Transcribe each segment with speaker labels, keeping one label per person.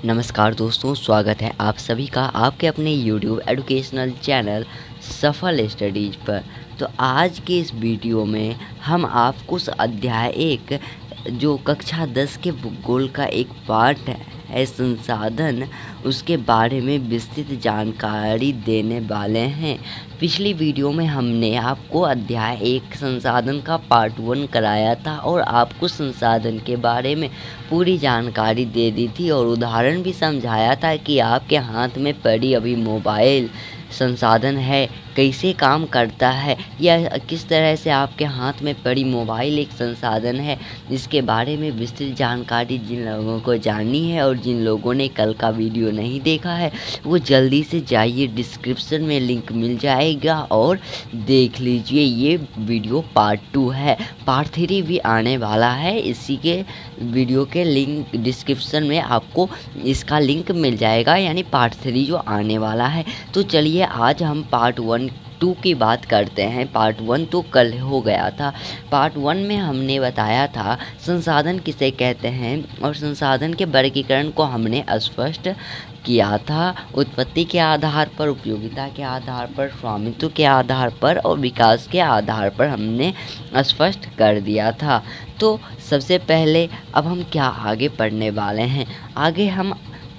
Speaker 1: नमस्कार दोस्तों, स्वागत है आप सभी का आपके अपने YouTube एजुकेशनल चैनल सफल स्टडीज पर। तो आज के इस वीडियो में हम आपको अध्याय 1 जो कक्षा 10 के भूगोल का एक पार्ट है संसाधन, उसके बारे में विस्तृत जानकारी देने वाले हैं। पिछली वीडियो में हमने आपको अध्याय 1 संसाधन का पार्ट 1 कराया था और आपको संसाधन के बारे में पूरी जानकारी दे दी थी और उदाहरण भी समझाया था कि आपके हाथ में पड़ी अभी मोबाइल संसाधन है, कैसे काम करता है या किस तरह से आपके हाथ में पड़ी मोबाइल एक संसाधन है। इसके बारे में विस्तृत जानकारी जिन लोगों को जाननी है और जिन लोगों ने कल का वीडियो नहीं देखा है वो जल्दी से जाइए, डिस्क्रिप्शन में लिंक मिल जाएगा और देख लीजिए। ये वीडियो पार्ट 2 है, पार्ट 3 भी आने वाला है। इसी के वीडियो के लिंक डिस्क्रिप्शन में आपको इसका लिंक मिल जाएगा, यानी पार्ट 3 जो आने वाला है। तो चलिए आज हम पार्ट 2 की बात करते हैं। पार्ट 1 तो कल हो गया था। पार्ट 1 में हमने बताया था संसाधन किसे कहते हैं और संसाधन के वर्गीकरण को हमने स्पष्ट किया था। उत्पत्ति के आधार पर, उपयोगिता के आधार पर, स्वामित्व के आधार पर और विकास के आधार पर हमने स्पष्ट कर दिया था। तो सबसे पहले अब हम क्या आगे पढ़ने वाले हैं, आगे हम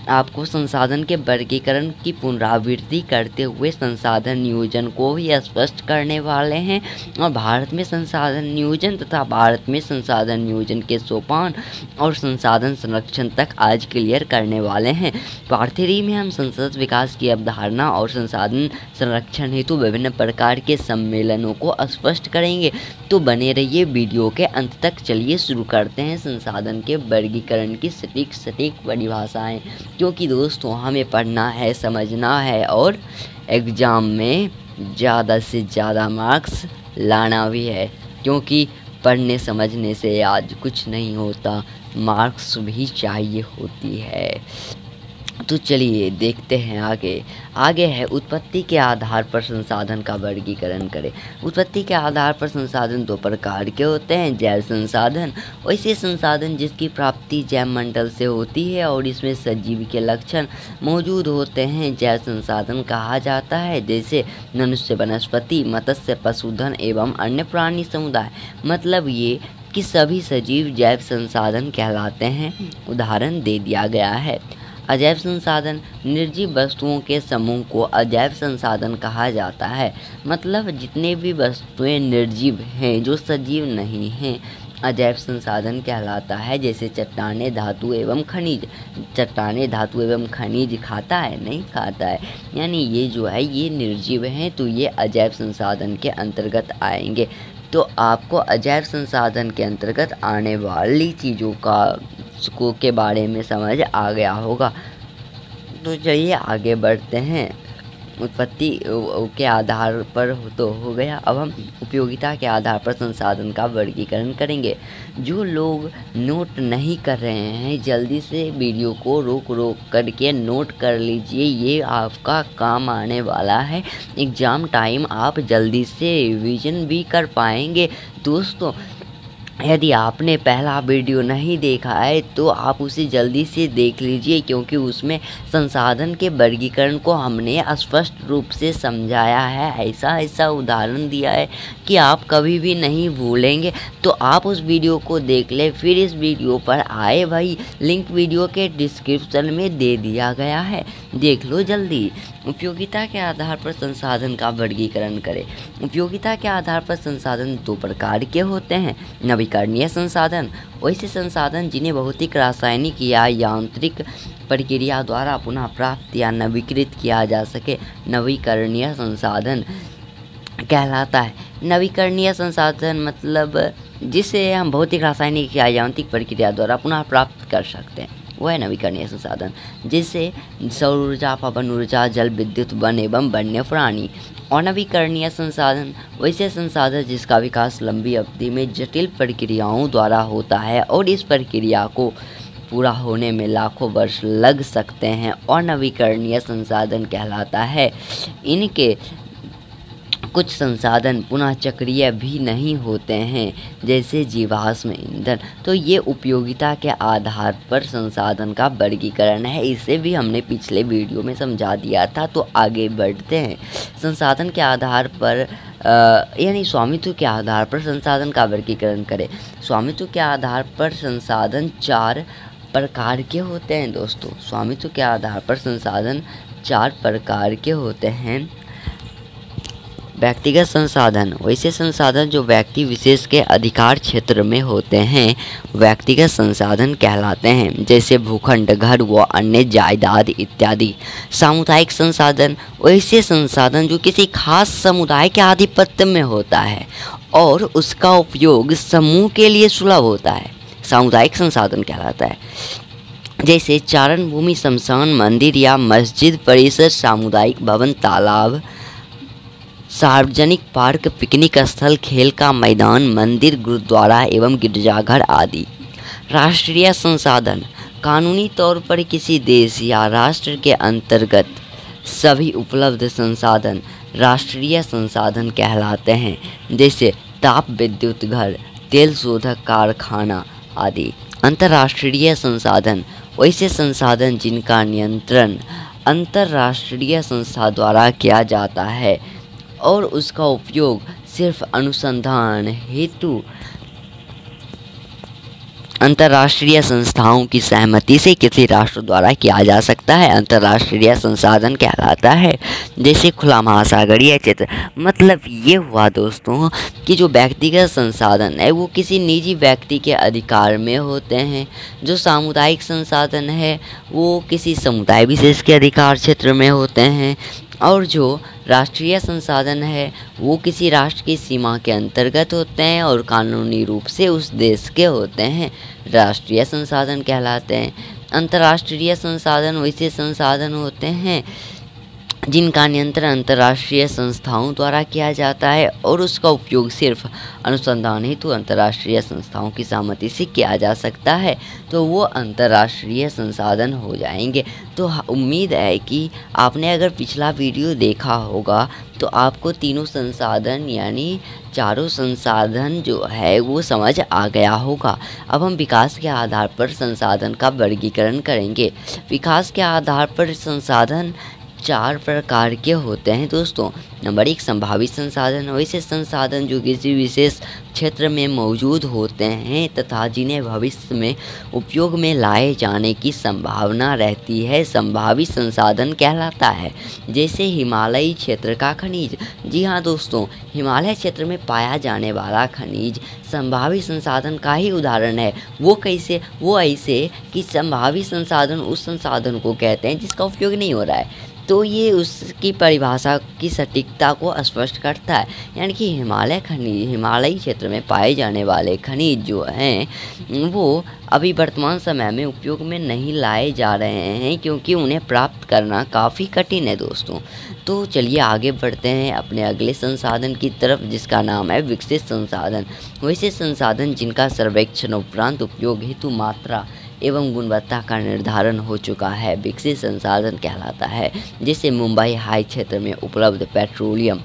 Speaker 1: आपको संसाधन के वर्गीकरण की पुनरावृत्ति करते हुए संसाधन नियोजन को भी स्पष्ट करने वाले हैं और भारत में संसाधन नियोजन तथा भारत में संसाधन नियोजन के सोपान और संसाधन संरक्षण तक आज क्लियर करने वाले हैं। पार्ट 3 में हम संसद विकास की अवधारणा और संसाधन संरक्षण हेतु विभिन्न प्रकार के सम्मेलनों को स्पष्ट करेंगे। तो बने रहिए वीडियो के अंत तक। चलिए शुरू करते हैं संसाधन के वर्गीकरण की सटीक परिभाषाएं, क्योंकि दोस्तों हमें पढ़ना है, समझना है और एग्ज़ाम में ज़्यादा से ज़्यादा मार्क्स लाना भी है। क्योंकि पढ़ने समझने से आज कुछ नहीं होता, मार्क्स भी चाहिए होती है। तो चलिए देखते हैं आगे है उत्पत्ति के आधार पर संसाधन का वर्गीकरण करें। उत्पत्ति के आधार पर संसाधन 2 प्रकार के होते हैं, जैव संसाधन, वैसे संसाधन जिसकी प्राप्ति जैव मंडल से होती है और इसमें सजीव के लक्षण मौजूद होते हैं, जैव संसाधन कहा जाता है। जैसे मनुष्य, वनस्पति, मत्स्य, पशुधन एवं अन्य प्राणी समुदाय। मतलब ये कि सभी सजीव जैव संसाधन कहलाते हैं। उदाहरण दे दिया गया है। अजैव संसाधन, निर्जीव वस्तुओं के समूह को अजैव संसाधन कहा जाता है। मतलब जितने भी वस्तुएं निर्जीव हैं, जो सजीव नहीं हैं, अजैव संसाधन कहलाता है। जैसे चट्टानें, धातु एवं खनिज। चट्टानें, धातु एवं खनिज खाता है? नहीं खाता है, यानी ये जो है ये निर्जीव हैं, तो ये अजैव संसाधन के अंतर्गत आएंगे। तो आपको अजैव संसाधन के अंतर्गत आने वाली चीज़ों के बारे में समझ आ गया होगा। तो चलिए आगे बढ़ते हैं। उत्पत्ति के आधार पर तो हो गया, अब हम उपयोगिता के आधार पर संसाधन का वर्गीकरण करेंगे। जो लोग नोट नहीं कर रहे हैं, जल्दी से वीडियो को रोक करके नोट कर लीजिए, ये आपका काम आने वाला है। एग्ज़ाम टाइम आप जल्दी से रिवीजन भी कर पाएंगे। दोस्तों यदि आपने पहला वीडियो नहीं देखा है तो आप उसे जल्दी से देख लीजिए, क्योंकि उसमें संसाधन के वर्गीकरण को हमने स्पष्ट रूप से समझाया है, ऐसा उदाहरण दिया है कि आप कभी भी नहीं भूलेंगे। तो आप उस वीडियो को देख लें, फिर इस वीडियो पर आए भाई, लिंक वीडियो के डिस्क्रिप्शन में दे दिया गया है, देख लो जल्दी। उपयोगिता के आधार पर संसाधन का वर्गीकरण करें। उपयोगिता के आधार पर संसाधन 2 प्रकार के होते हैं, नवीकरणीय संसाधन, वैसे संसाधन जिन्हें भौतिक, रासायनिक या यांत्रिक प्रक्रिया द्वारा पुनः प्राप्त या नवीकृत किया जा सके, नवीकरणीय संसाधन कहलाता है। नवीकरणीय संसाधन मतलब जिसे हम भौतिक, रासायनिक या यांत्रिक प्रक्रिया द्वारा पुनः प्राप्त कर सकते हैं, वह है नवीकरणीय संसाधन। जैसे सौर ऊर्जा, पवन ऊर्जा, जल विद्युत, वन एवं वन्य प्राणी। अनवीकरणीय संसाधन, वैसे संसाधन जिसका विकास लंबी अवधि में जटिल प्रक्रियाओं द्वारा होता है और इस प्रक्रिया को पूरा होने में लाखों वर्ष लग सकते हैं, अनवीकरणीय संसाधन कहलाता है। इनके कुछ संसाधन पुनः चक्रीय भी नहीं होते हैं, जैसे जीवाश्म ईंधन। तो ये उपयोगिता के आधार पर संसाधन का वर्गीकरण है। इसे भी हमने पिछले वीडियो में समझा दिया था। तो आगे बढ़ते हैं। संसाधन के आधार पर यानी स्वामित्व के आधार पर संसाधन का वर्गीकरण करें। स्वामित्व के आधार पर संसाधन 4 प्रकार के होते हैं दोस्तों। स्वामित्व के आधार पर संसाधन 4 प्रकार के होते हैं। व्यक्तिगत संसाधन, वैसे संसाधन जो व्यक्ति विशेष के अधिकार क्षेत्र में होते हैं व्यक्तिगत संसाधन कहलाते हैं, जैसे भूखंड, घर व अन्य जायदाद इत्यादि। सामुदायिक संसाधन, वैसे संसाधन जो किसी खास समुदाय के आधिपत्य में होता है और उसका उपयोग समूह के लिए सुलभ होता है, सामुदायिक संसाधन कहलाता है। जैसे चारण भूमि, शमशान, मंदिर या मस्जिद परिसर, सामुदायिक भवन, तालाब, सार्वजनिक पार्क, पिकनिक स्थल, खेल का मैदान, मंदिर, गुरुद्वारा एवं गिरजाघर आदि। राष्ट्रीय संसाधन, कानूनी तौर पर किसी देश या राष्ट्र के अंतर्गत सभी उपलब्ध संसाधन राष्ट्रीय संसाधन कहलाते हैं, जैसे ताप विद्युत घर, तेल शोधक कारखाना आदि। अंतर्राष्ट्रीय संसाधन, वैसे संसाधन जिनका नियंत्रण अंतर्राष्ट्रीय संस्था द्वारा किया जाता है और उसका उपयोग सिर्फ अनुसंधान हेतु अंतर्राष्ट्रीय संस्थाओं की सहमति से किसी राष्ट्र द्वारा किया जा सकता है। अंतर्राष्ट्रीय संसाधन कहलाता है, जैसे खुला महासागरीय क्षेत्र। मतलब ये हुआ दोस्तों कि जो व्यक्तिगत संसाधन है वो किसी निजी व्यक्ति के अधिकार में होते हैं। जो सामुदायिक संसाधन है वो किसी समुदाय विशेष के अधिकार क्षेत्र में होते हैं। और जो राष्ट्रीय संसाधन है वो किसी राष्ट्र की सीमा के अंतर्गत होते हैं और कानूनी रूप से उस देश के होते हैं, राष्ट्रीय संसाधन कहलाते हैं। अंतर्राष्ट्रीय संसाधन वैसे संसाधन होते हैं जिनका नियंत्रण अंतर्राष्ट्रीय संस्थाओं द्वारा किया जाता है और उसका उपयोग सिर्फ अनुसंधान हेतु अंतर्राष्ट्रीय संस्थाओं की सहमति से किया जा सकता है, तो वो अंतर्राष्ट्रीय संसाधन हो जाएंगे। तो उम्मीद है कि आपने अगर पिछला वीडियो देखा होगा तो आपको तीनों संसाधन यानी चारों संसाधन जो है वो समझ आ गया होगा। अब हम विकास के आधार पर संसाधन का वर्गीकरण करेंगे। विकास के आधार पर संसाधन 4 प्रकार के होते हैं दोस्तों। नंबर 1 संभावित संसाधन, वैसे संसाधन जो किसी विशेष क्षेत्र में मौजूद होते हैं तथा जिन्हें भविष्य में उपयोग में लाए जाने की संभावना रहती है, संभावित संसाधन कहलाता है। जैसे हिमालयी क्षेत्र का खनिज। जी हाँ दोस्तों, हिमालय क्षेत्र में पाया जाने वाला खनिज संभावित संसाधन का ही उदाहरण है। वो कैसे? वो ऐसे कि संभावित संसाधन उस संसाधन को कहते हैं जिसका उपयोग नहीं हो रहा है, तो ये उसकी परिभाषा की सटीकता को स्पष्ट करता है। यानी कि हिमालयी क्षेत्र में पाए जाने वाले खनिज जो हैं वो अभी वर्तमान समय में उपयोग में नहीं लाए जा रहे हैं, क्योंकि उन्हें प्राप्त करना काफ़ी कठिन है दोस्तों। तो चलिए आगे बढ़ते हैं अपने अगले संसाधन की तरफ, जिसका नाम है विकसित संसाधन। वैसे संसाधन जिनका सर्वेक्षण उपरांत उपयोग हेतु मात्रा एवं गुणवत्ता का निर्धारण हो चुका है, विकसित संसाधन कहलाता है। जैसे मुंबई हाई क्षेत्र में उपलब्ध पेट्रोलियम।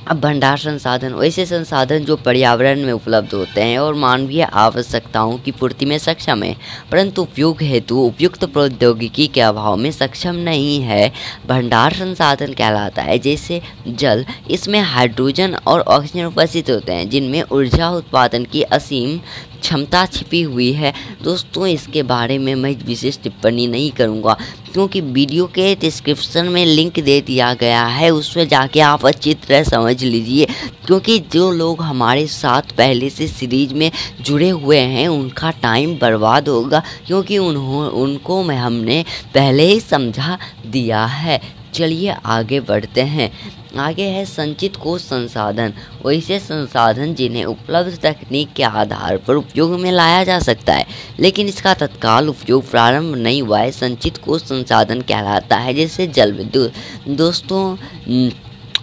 Speaker 1: अब भंडार संसाधन, वैसे संसाधन जो पर्यावरण में उपलब्ध होते हैं और मानवीय आवश्यकताओं की पूर्ति में सक्षम है, परंतु उपयोग हेतु उपयुक्त प्रौद्योगिकी के अभाव में सक्षम नहीं है, भंडार संसाधन कहलाता है। जैसे जल, इसमें हाइड्रोजन और ऑक्सीजन उपस्थित होते हैं जिनमें ऊर्जा उत्पादन की असीम क्षमता छिपी हुई है। दोस्तों इसके बारे में मैं विशेष टिप्पणी नहीं करूंगा, क्योंकि वीडियो के डिस्क्रिप्शन में लिंक दे दिया गया है, उस पर जाके आप अच्छी तरह समझ लीजिए। क्योंकि जो लोग हमारे साथ पहले से सीरीज में जुड़े हुए हैं उनका टाइम बर्बाद होगा, क्योंकि उनको हमने पहले ही समझा दिया है। चलिए आगे बढ़ते हैं। आगे है संचित कोश संसाधन, वैसे संसाधन जिन्हें उपलब्ध तकनीक के आधार पर उपयोग में लाया जा सकता है लेकिन इसका तत्काल उपयोग प्रारंभ नहीं हुआ है, संचित कोश संसाधन कहलाता है। जैसे जल विद्युत। दोस्तों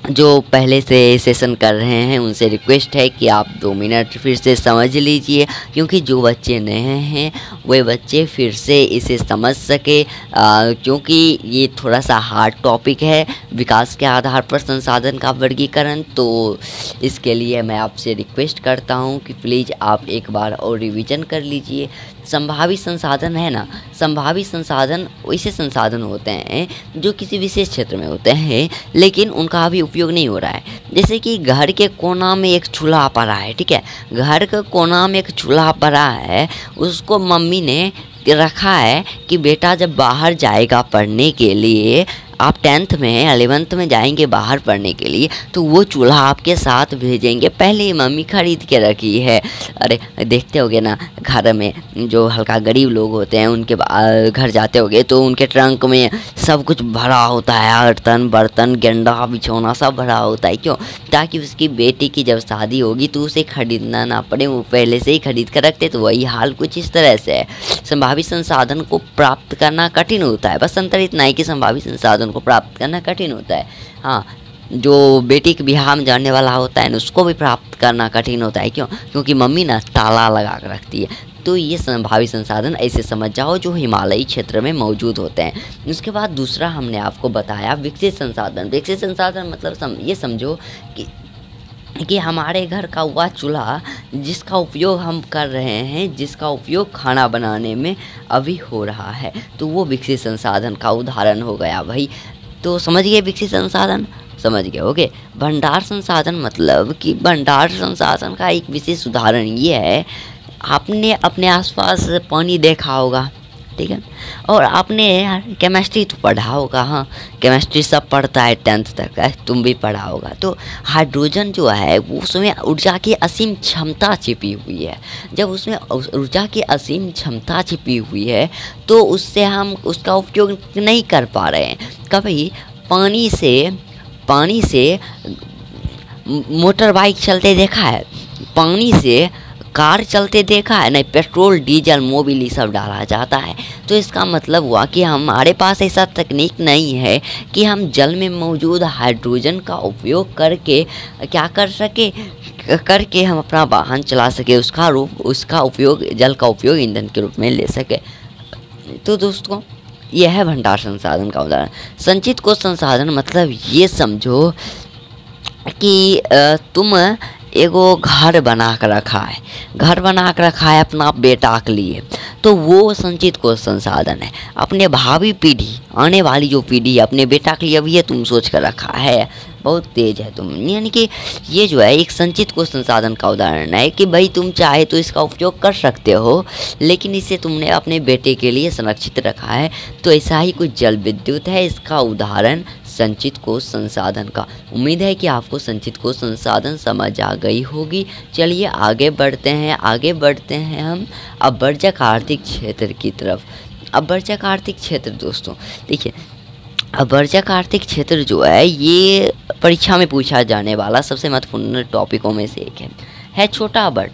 Speaker 1: जो पहले से सेशन कर रहे हैं उनसे रिक्वेस्ट है कि आप 2 मिनट फिर से समझ लीजिए, क्योंकि जो बच्चे नए हैं वे बच्चे फिर से इसे समझ सके, क्योंकि ये थोड़ा सा हार्ड टॉपिक है। विकास के आधार पर संसाधन का वर्गीकरण। तो इसके लिए मैं आपसे रिक्वेस्ट करता हूँ कि प्लीज़ आप एक बार और रिवीजन कर लीजिए। संभावित संसाधन है ना, संभावित संसाधन वैसे संसाधन होते हैं जो किसी विशेष क्षेत्र में होते हैं लेकिन उनका अभी उपयोग नहीं हो रहा है। जैसे कि घर के कोना में एक चूल्हा पड़ा है, ठीक है, घर के कोना में एक चूल्हा पड़ा है, उसको मम्मी ने रखा है कि बेटा जब बाहर जाएगा पढ़ने के लिए, आप 10th में 11th में जाएंगे बाहर पढ़ने के लिए, तो वो चूल्हा आपके साथ भेजेंगे। पहले ही मम्मी खरीद के रखी है। अरे देखते होगे ना, घर में जो हल्का गरीब लोग होते हैं उनके घर जाते होगे तो उनके ट्रंक में सब कुछ भरा होता है, बर्तन बर्तन गेंडा बिछौना सब भरा होता है। क्यों? ताकि उसकी बेटी की जब शादी होगी तो उसे खरीदना ना पड़े, वो पहले से ही खरीद कर रखते। तो वही हाल कुछ इस तरह से है। संभावित संसाधन को प्राप्त करना कठिन होता है, बस अंतर इतना है कि संभावित संसाधन को प्राप्त करना कठिन होता है। हाँ, जो बेटी के ब्याह में जाने वाला होता है ना, उसको भी प्राप्त करना कठिन होता है। क्यों? क्योंकि मम्मी ना ताला लगा कर रखती है। तो ये संभावित संसाधन ऐसे समझ जाओ जो हिमालयी क्षेत्र में मौजूद होते हैं। उसके बाद दूसरा हमने आपको बताया विकसित संसाधन। विकसित संसाधन मतलब ये समझो कि हमारे घर का वह चूल्हा जिसका उपयोग हम कर रहे हैं, जिसका उपयोग खाना बनाने में अभी हो रहा है, तो वो विकसित संसाधन का उदाहरण हो गया भाई। तो समझ गए विकसित संसाधन? समझ गए होगे। भंडार संसाधन मतलब कि भंडार संसाधन का एक विशेष उदाहरण ये है, आपने अपने आसपास पानी देखा होगा, ठीक है, और आपने यार केमिस्ट्री तो पढ़ा होगा। हाँ, केमिस्ट्री सब पढ़ता है 10th तक है, तुम भी पढ़ा होगा। तो हाइड्रोजन जो है वो उसमें ऊर्जा की असीम क्षमता छिपी हुई है। जब उसमें ऊर्जा की असीम क्षमता छिपी हुई है तो उससे हम उसका उपयोग नहीं कर पा रहे हैं। कभी पानी से मोटर बाइक चलते देखा है, पानी से कार चलते देखा है? नहीं, पेट्रोल डीजल मोबिल सब डाला जाता है। तो इसका मतलब हुआ कि हमारे पास ऐसा तकनीक नहीं है कि हम जल में मौजूद हाइड्रोजन का उपयोग करके क्या कर सके, करके हम अपना वाहन चला सके, उसका उपयोग, जल का उपयोग ईंधन के रूप में ले सके। तो दोस्तों, यह है भंडार संसाधन का उदाहरण। संचित कोश संसाधन मतलब ये समझो कि तुम एगो घर बना कर रखा है, अपना बेटा के लिए, तो वो संचित कोश संसाधन है। अपने भावी पीढ़ी, आने वाली जो पीढ़ी अपने बेटा के लिए अभी ये तुम सोच कर रखा है, बहुत तेज है तुम, यानी कि ये जो है एक संचित कोश संसाधन का उदाहरण है कि भाई तुम चाहे तो इसका उपयोग कर सकते हो, लेकिन इसे तुमने अपने बेटे के लिए संरक्षित रखा है। तो ऐसा ही कुछ जल विद्युत है इसका उदाहरण संचित कोश संसाधन का। उम्मीद है कि आपको संचित कोश संसाधन समझ आ गई होगी। चलिए आगे बढ़ते हैं हम अपर्जक आर्थिक क्षेत्र की तरफ। अपर्जक आर्थिक क्षेत्र दोस्तों, देखिए, अपर्जक आर्थिक क्षेत्र जो है ये परीक्षा में पूछा जाने वाला सबसे महत्वपूर्ण टॉपिकों में से एक है। छोटा बट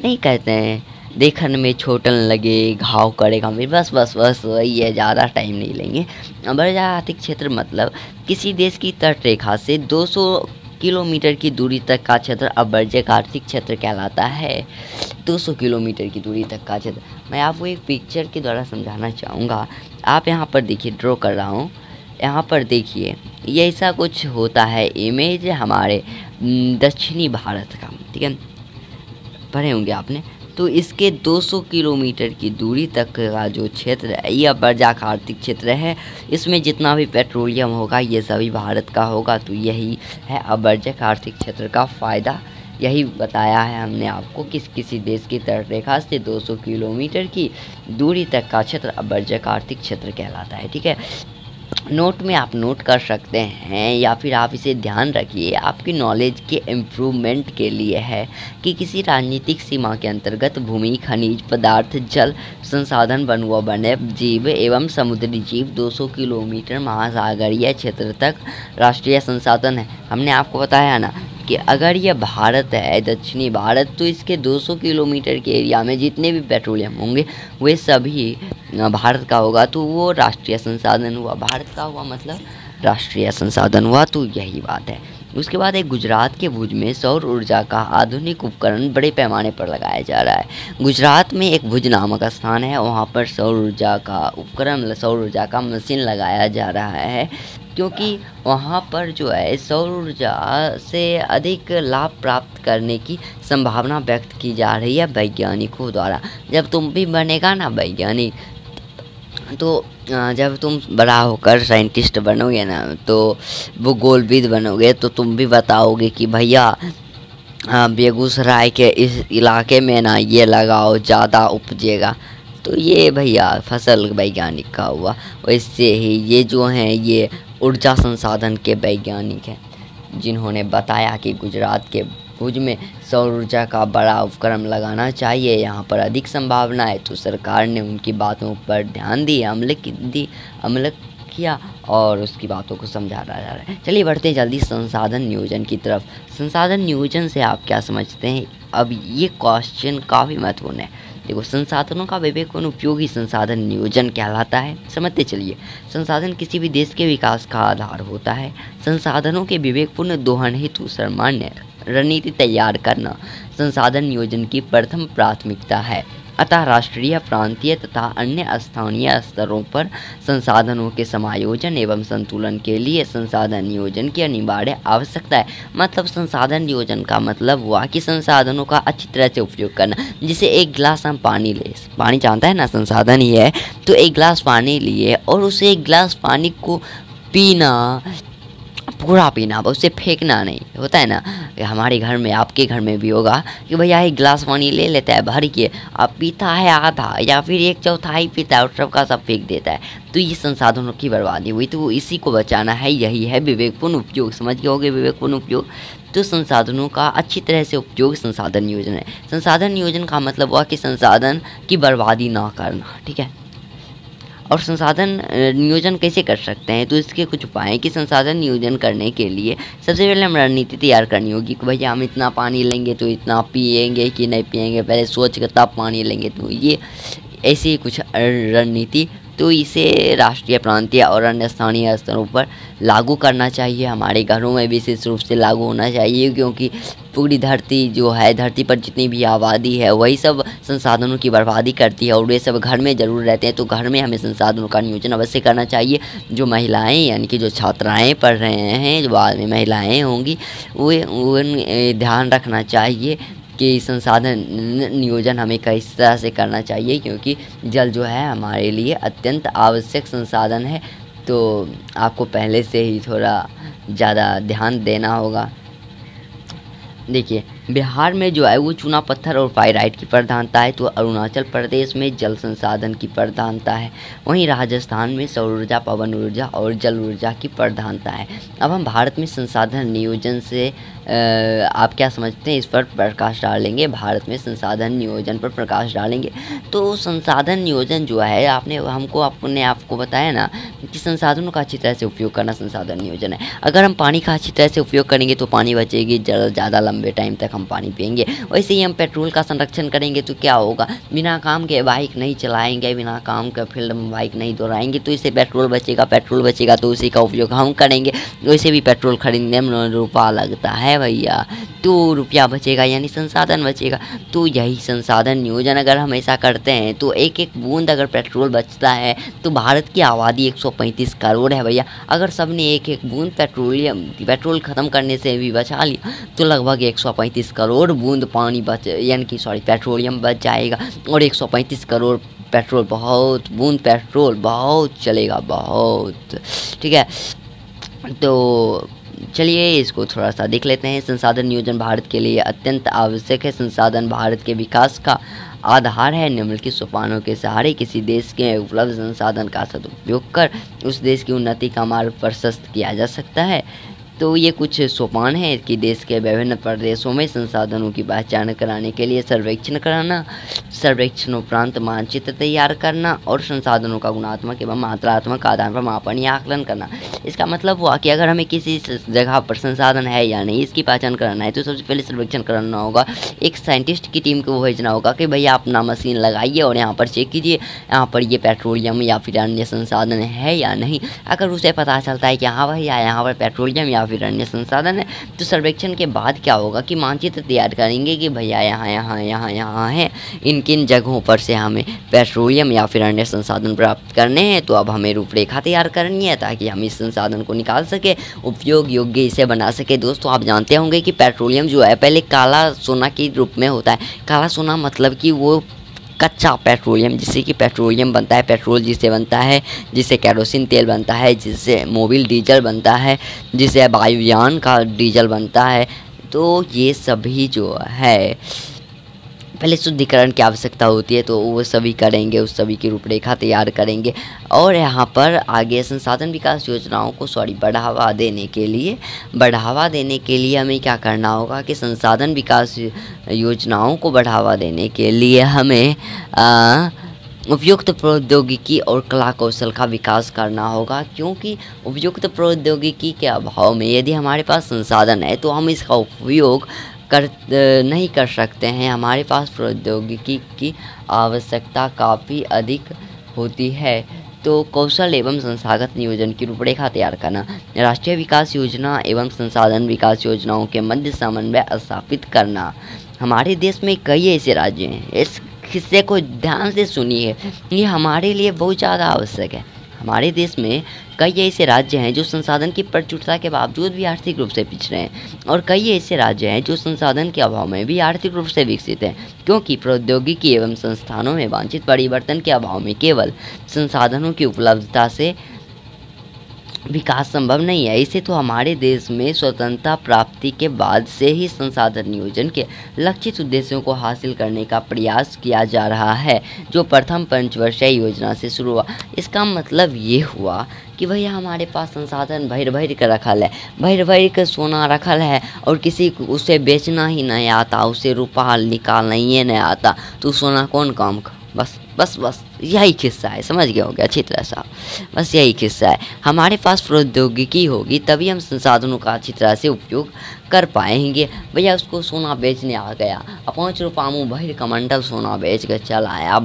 Speaker 1: नहीं कहते हैं, देखने में छोटन लगे घाव करेगा मेरे, बस वही है, ज़्यादा टाइम नहीं लेंगे। अपर्जक आर्थिक क्षेत्र मतलब किसी देश की तट रेखा से 200 किलोमीटर की दूरी तक का क्षेत्र अपर्जक आर्थिक क्षेत्र कहलाता है। 200 किलोमीटर की दूरी तक का क्षेत्र मैं आपको एक पिक्चर के द्वारा समझाना चाहूँगा। आप यहाँ पर देखिए, ड्रॉ कर रहा हूँ, यहाँ पर देखिए, ये ऐसा कुछ होता है इमेज हमारे दक्षिणी भारत का, ठीक है, पढ़े होंगे आपने। तो इसके 200 किलोमीटर की दूरी तक का जो क्षेत्र है ये अपर्जक आर्थिक क्षेत्र है। इसमें जितना भी पेट्रोलियम होगा ये सभी भारत का होगा। तो यही है अपर्जक आर्थिक क्षेत्र का फ़ायदा। यही बताया है हमने आपको कि किसी देश की तट रेखा से 200 किलोमीटर की दूरी तक का क्षेत्र अपर्जक आर्थिक क्षेत्र कहलाता है, ठीक है। नोट में आप नोट कर सकते हैं या फिर आप इसे ध्यान रखिए, आपकी नॉलेज के इम्प्रूवमेंट के लिए है कि किसी राजनीतिक सीमा के अंतर्गत भूमि, खनिज पदार्थ, जल संसाधन, वन्य जीव एवं समुद्री जीव 200 किलोमीटर महासागरीय क्षेत्र तक राष्ट्रीय संसाधन है। हमने आपको बताया ना कि अगर ये भारत है, दक्षिणी भारत, तो इसके 200 किलोमीटर के एरिया में जितने भी पेट्रोलियम होंगे वे सभी भारत का होगा। तो वो राष्ट्रीय संसाधन हुआ, भारत का हुआ मतलब राष्ट्रीय संसाधन हुआ। तो यही बात है। उसके बाद एक गुजरात के भुज में सौर ऊर्जा का आधुनिक उपकरण बड़े पैमाने पर लगाया जा रहा है। गुजरात में एक भुज नामक स्थान है, वहाँ पर सौर ऊर्जा का उपकरण, सौर ऊर्जा का मशीन लगाया जा रहा है, क्योंकि वहाँ पर जो है सौर ऊर्जा से अधिक लाभ प्राप्त करने की संभावना व्यक्त की जा रही है वैज्ञानिकों द्वारा। जब तुम भी बनेगा ना वैज्ञानिक, तो जब तुम बड़ा होकर साइंटिस्ट बनोगे ना, तो वो गोलविद बनोगे, तो तुम भी बताओगे कि भैया बेगूसराय के इस इलाके में ना ये लगाओ, ज़्यादा उपजेगा। तो ये भैया फसल वैज्ञानिक का हुआ। वैसे ही ये जो हैं ये ऊर्जा संसाधन के वैज्ञानिक हैं, जिन्होंने बताया कि गुजरात के भुज में सौर ऊर्जा का बड़ा उपकरण लगाना चाहिए, यहाँ पर अधिक संभावना है। तो सरकार ने उनकी बातों पर ध्यान दी, अमल किया और उसकी बातों को समझा जा रहा है। चलिए बढ़ते हैं जल्दी संसाधन नियोजन की तरफ। संसाधन नियोजन से आप क्या समझते हैं? अब ये क्वेश्चन काफ़ी महत्वपूर्ण है। देखो, संसाधनों का विवेकपूर्ण उपयोग ही संसाधन नियोजन कहलाता है। समझते चलिए। संसाधन किसी भी देश के विकास का आधार होता है। संसाधनों के विवेकपूर्ण दोहन हेतु सामान्य रणनीति तैयार करना संसाधन नियोजन की प्रथम प्राथमिकता है। अतः राष्ट्रीय, प्रांतीय तथा अन्य स्थानीय स्तरों पर संसाधनों के समायोजन एवं संतुलन के लिए संसाधन नियोजन की अनिवार्य आवश्यकता है। मतलब संसाधन नियोजन का मतलब हुआ कि संसाधनों का अच्छी तरह से उपयोग करना। जैसे एक गिलास हम पानी ले, पानी जानता है ना संसाधन ही है, तो एक गिलास पानी लिए और उसे एक गिलास पानी को पीना, पूरा पीना, उसे फेंकना नहीं। होता है ना, हमारे घर में, आपके घर में भी होगा कि भैया एक गिलास पानी ले लेता है भर के, अब पीता है आधा या फिर एक चौथाई पीता है और सब का सब फेंक देता है। तो ये संसाधनों की बर्बादी हुई। तो इसी को बचाना है, यही है विवेकपूर्ण उपयोग। समझ गए होगे विवेकपूर्ण उपयोग। तो संसाधनों का अच्छी तरह से उपयोग संसाधन नियोजन है। संसाधन नियोजन का मतलब हुआ कि संसाधन की बर्बादी ना करना, ठीक है। और संसाधन नियोजन कैसे कर सकते हैं? तो इसके कुछ उपाय हैं कि संसाधन नियोजन करने के लिए सबसे पहले हम रणनीति तैयार करनी होगी कि भैया हम इतना पानी लेंगे तो इतना पिएंगे कि नहीं पिएंगे, पहले सोच कर तब पानी लेंगे। तो ये ऐसी कुछ रणनीति, तो इसे राष्ट्रीय, प्रांतीय और अन्य स्थानीय स्तरों पर लागू करना चाहिए। हमारे घरों में विशेष रूप से लागू होना चाहिए, क्योंकि पूरी धरती जो है, धरती पर जितनी भी आबादी है वही सब संसाधनों की बर्बादी करती है और वे सब घर में ज़रूर रहते हैं। तो घर में हमें संसाधनों का नियोजन अवश्य करना चाहिए। जो महिलाएं, यानी कि जो छात्राएं पढ़ रहे हैं, जो बाद में महिलाएं होंगी, वो ध्यान रखना चाहिए कि संसाधन नियोजन हमें किस तरह से करना चाहिए, क्योंकि जल जो है हमारे लिए अत्यंत आवश्यक संसाधन है। तो आपको पहले से ही थोड़ा ज़्यादा ध्यान देना होगा। देखिए, बिहार में जो है वो चूना पत्थर और पाइराइट की प्रधानता है, तो अरुणाचल प्रदेश में जल संसाधन की प्रधानता है। वहीं राजस्थान में सौर ऊर्जा, पवन ऊर्जा और जल ऊर्जा की प्रधानता है। अब हम भारत में संसाधन नियोजन से आप क्या समझते हैं, इस पर प्रकाश डालेंगे। भारत में संसाधन नियोजन पर प्रकाश डालेंगे। तो संसाधन नियोजन जो है, आपने आपको बताया ना कि संसाधनों का अच्छी तरह से उपयोग करना संसाधन नियोजन है। अगर हम पानी का अच्छी तरह से उपयोग करेंगे तो पानी बचेगी, ज़्यादा लंबे टाइम तक हम पानी पिएंगे। वैसे ही हम पेट्रोल का संरक्षण करेंगे तो क्या होगा, बिना काम के बाइक नहीं चलाएंगे, बिना काम के फील्ड में बाइक नहीं दौड़ाएंगे, तो इससे पेट्रोल बचेगा तो उसी का उपयोग हम करेंगे। वैसे भी पेट्रोल खरीदने में रुपया लगता है भैया, तो रुपया बचेगा यानी संसाधन बचेगा। तो यही संसाधन नियोजन अगर हम ऐसा करते हैं तो एक एक बूंद अगर पेट्रोल बचता है, तो भारत की आबादी 135 करोड़ है भैया। अगर सब ने एक एक बूंद पेट्रोल ख़त्म करने से भी बचा लिया, तो लगभग 135 करोड़ बूंद पानी पेट्रोलियम बच जाएगा। और 135 करोड़ बूंद पेट्रोल बहुत चलेगा, बहुत, ठीक है। तो चलिए इसको थोड़ा सा देख लेते हैं। संसाधन नियोजन भारत के लिए अत्यंत आवश्यक है। संसाधन भारत के विकास का आधार है। निम्नलिखित सोपानों के सहारे किसी देश के उपलब्ध संसाधन का सदुपयोग कर उस देश की उन्नति का मार्ग प्रशस्त किया जा सकता है। तो ये कुछ सोपान हैं कि देश के विभिन्न प्रदेशों में संसाधनों की पहचान कराने के लिए सर्वेक्षण कराना, सर्वेक्षण उपरांत मानचित्र तैयार करना और संसाधनों का गुणात्मक एवं मात्रात्मक आधार पर मापन या आकलन करना। इसका मतलब हुआ कि अगर हमें किसी जगह पर संसाधन है या नहीं इसकी पहचान कराना है तो सबसे पहले सर्वेक्षण कराना होगा। एक साइंटिस्ट की टीम को भेजना होगा कि भैया अपना मशीन लगाइए और यहाँ पर चेक कीजिए यहाँ पर ये पेट्रोलियम या फिर अन्य संसाधन है या नहीं। अगर उसे पता चलता है कि हाँ भैया यहाँ पर पेट्रोलियम या फिर अन्य संसाधन है तो सर्वेक्षण के बाद क्या होगा कि मानचित्र तैयार करेंगे कि भैया यहाँ है, इन किन जगहों पर से हमें पेट्रोलियम या फिर अन्य संसाधन प्राप्त करने हैं। तो अब हमें रूपरेखा तैयार करनी है ताकि हम इस संसाधन को निकाल सके, उपयोग योग्य इसे बना सके। दोस्तों आप जानते होंगे कि पेट्रोलियम जो है पहले काला सोना के रूप में होता है। काला सोना मतलब कि वो कच्चा पेट्रोलियम, जिससे कि पेट्रोलियम बनता है, पेट्रोल जिससे बनता है, जिससे केरोसिन तेल बनता है, जिससे मोबिल डीजल बनता है, जिससे वायुयान का डीजल बनता है। तो ये सभी जो है पहले शुद्धिकरण की आवश्यकता होती है, तो वो सभी करेंगे, उस सभी की रूपरेखा तैयार करेंगे। और यहाँ पर आगे संसाधन विकास योजनाओं को बढ़ावा देने के लिए हमें क्या करना होगा कि संसाधन विकास योजनाओं को बढ़ावा देने के लिए हमें उपयुक्त प्रौद्योगिकी और कला कौशल का विकास करना होगा। क्योंकि उपयुक्त प्रौद्योगिकी के अभाव में यदि हमारे पास संसाधन है तो हम इसका उपयोग नहीं कर सकते हैं। हमारे पास प्रौद्योगिकी की आवश्यकता काफ़ी अधिक होती है। तो कौशल एवं संस्थागत नियोजन की रूपरेखा तैयार करना, राष्ट्रीय विकास योजना एवं संसाधन विकास योजनाओं के मध्य समन्वय स्थापित करना। हमारे देश में कई ऐसे राज्य हैं, इस हिस्से को ध्यान से सुनिए, ये हमारे लिए बहुत ज़्यादा आवश्यक है। हमारे देश में कई ऐसे राज्य हैं जो संसाधन की प्रचुरता के बावजूद भी आर्थिक रूप से पिछड़े हैं, और कई ऐसे राज्य हैं जो संसाधन के अभाव में भी आर्थिक रूप से विकसित हैं। क्योंकि प्रौद्योगिकी एवं संस्थानों में वांछित परिवर्तन के अभाव में केवल संसाधनों की उपलब्धता से विकास संभव नहीं है। इसे तो हमारे देश में स्वतंत्रता प्राप्ति के बाद से ही संसाधन नियोजन के लक्षित उद्देश्यों को हासिल करने का प्रयास किया जा रहा है, जो प्रथम पंचवर्षीय योजना से शुरू हुआ। इसका मतलब ये हुआ कि भैया हमारे पास संसाधन भर कर रखल है, भर कर सोना रखल है, और किसी को उसे बेचना ही नहीं आता, उसे रुपया निकालना ही नहीं आता, तो सोना कौन काम का। बस यही किस्सा है, समझ गए होंगे अच्छी तरह से। बस यही किस्सा है। हमारे पास प्रौद्योगिकी होगी तभी हम संसाधनों का अच्छी तरह से उपयोग कर पाएंगे। भैया उसको सोना बेचने आ गया, 5 रुपया मुँह भर कमंडल सोना बेच के चल आया,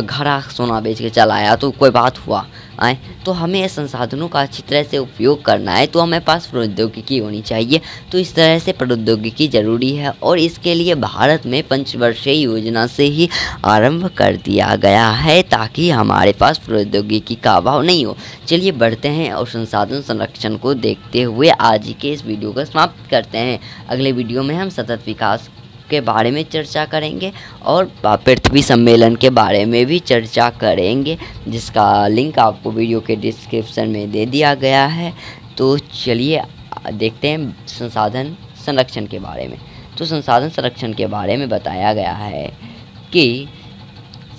Speaker 1: घड़ा सोना बेच के चल आया, तो कोई बात हुआ आए। तो हमें संसाधनों का अच्छी तरह से उपयोग करना है तो हमें पास प्रौद्योगिकी होनी चाहिए। तो इस तरह से प्रौद्योगिकी ज़रूरी है, और इसके लिए भारत में पंचवर्षीय योजना से ही आरंभ कर दिया गया है ताकि हमारे पास प्रौद्योगिकी का अभाव नहीं हो। चलिए बढ़ते हैं और संसाधन संरक्षण को देखते हुए आज के इस वीडियो को समाप्त करते हैं। अगले वीडियो में हम सतत विकास के बारे में चर्चा करेंगे और पृथ्वी सम्मेलन के बारे में भी चर्चा करेंगे, जिसका लिंक आपको वीडियो के डिस्क्रिप्शन में दे दिया गया है। तो चलिए देखते हैं संसाधन संरक्षण के बारे में। तो संसाधन संरक्षण के बारे में बताया गया है कि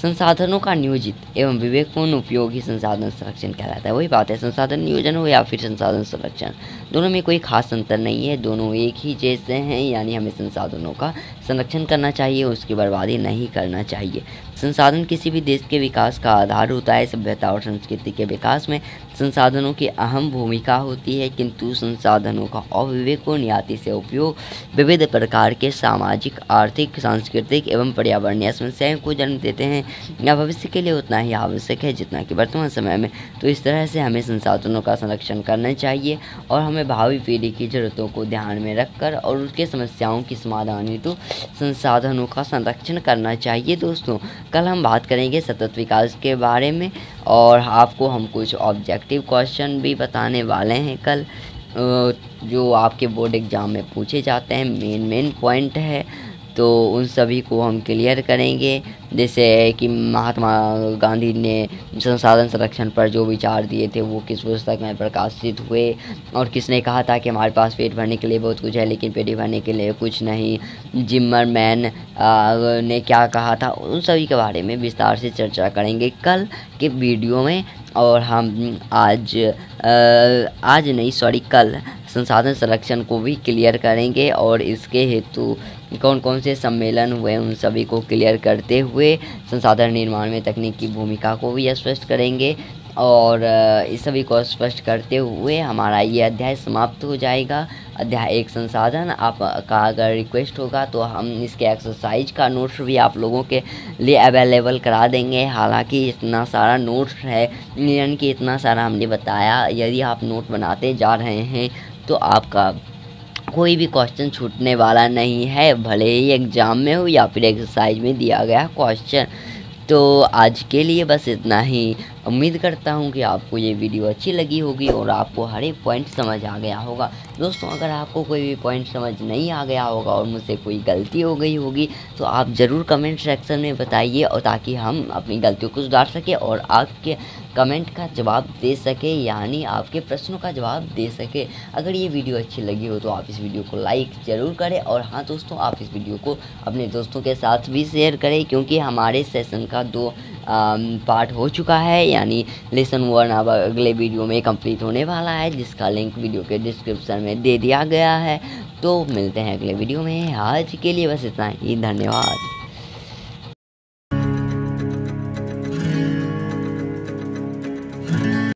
Speaker 1: संसाधनों का नियोजित एवं विवेकपूर्ण उपयोग ही संसाधन संरक्षण कहलाता है। वही बात है, संसाधन नियोजन हो या फिर संसाधन संरक्षण, दोनों में कोई खास अंतर नहीं है, दोनों एक ही जैसे हैं। यानी हमें संसाधनों का संरक्षण करना चाहिए, उसकी बर्बादी नहीं करना चाहिए। संसाधन किसी भी देश के विकास का आधार होता है। सभ्यता और संस्कृति के विकास में संसाधनों की अहम भूमिका होती है, किंतु संसाधनों का अविवेकपूर्ण या अतिशय उपयोग विविध प्रकार के सामाजिक, आर्थिक, सांस्कृतिक एवं पर्यावरणीय समस्याओं को जन्म देते हैं। यह भविष्य के लिए उतना ही आवश्यक है जितना कि वर्तमान समय में। तो इस तरह से हमें संसाधनों का संरक्षण करना चाहिए, और हमें भावी पीढ़ी की ज़रूरतों को ध्यान में रखकर और उसके समस्याओं की समाधान हेतु संसाधनों का संरक्षण करना चाहिए। दोस्तों कल हम बात करेंगे सतत विकास के बारे में, और आपको हम कुछ ऑब्जेक्टिव क्वेश्चन भी बताने वाले हैं कल, जो आपके बोर्ड एग्ज़ाम में पूछे जाते हैं। मेन पॉइंट है, तो उन सभी को हम क्लियर करेंगे। जैसे कि महात्मा गांधी ने संसाधन संरक्षण पर जो विचार दिए थे वो किस पुस्तक में प्रकाशित हुए, और किसने कहा था कि हमारे पास पेट भरने के लिए बहुत कुछ है लेकिन पेट भरने के लिए कुछ नहीं, जिम्मरमैन ने क्या कहा था, उन सभी के बारे में विस्तार से चर्चा करेंगे कल के वीडियो में। और हम कल संसाधन संरक्षण को भी क्लियर करेंगे, और इसके हेतु कौन कौन से सम्मेलन हुए उन सभी को क्लियर करते हुए संसाधन निर्माण में तकनीक की भूमिका को भी स्पष्ट करेंगे। और इस सभी को स्पष्ट करते हुए हमारा ये अध्याय समाप्त हो जाएगा। अध्याय 1 संसाधन आपका अगर रिक्वेस्ट होगा तो हम इसके एक्सरसाइज का नोट्स भी आप लोगों के लिए अवेलेबल करा देंगे। हालांकि इतना सारा नोट्स है, यानी कि इतना सारा हमने बताया, यदि आप नोट बनाते जा रहे हैं तो आपका कोई भी क्वेश्चन छूटने वाला नहीं है, भले ही एग्ज़ाम में हो या फिर एक्सरसाइज में दिया गया क्वेश्चन। तो आज के लिए बस इतना ही। उम्मीद करता हूँ कि आपको ये वीडियो अच्छी लगी होगी और आपको हर एक पॉइंट समझ आ गया होगा। दोस्तों, अगर आपको कोई भी पॉइंट समझ नहीं आ गया होगा और मुझसे कोई गलती हो गई होगी तो आप ज़रूर कमेंट सेक्शन में बताइए, और ताकि हम अपनी गलतियों को सुधार सकें और आपके कमेंट का जवाब दे सके, यानी आपके प्रश्नों का जवाब दे सके। अगर ये वीडियो अच्छी लगी हो तो आप इस वीडियो को लाइक ज़रूर करें, और हाँ दोस्तों, आप इस वीडियो को अपने दोस्तों के साथ भी शेयर करें, क्योंकि हमारे सेशन का 2 पार्ट हो चुका है, यानी लेसन 1 अब अगले वीडियो में कंप्लीट होने वाला है, जिसका लिंक वीडियो के डिस्क्रिप्शन में दे दिया गया है। तो मिलते हैं अगले वीडियो में। आज के लिए बस इतना ही, धन्यवाद।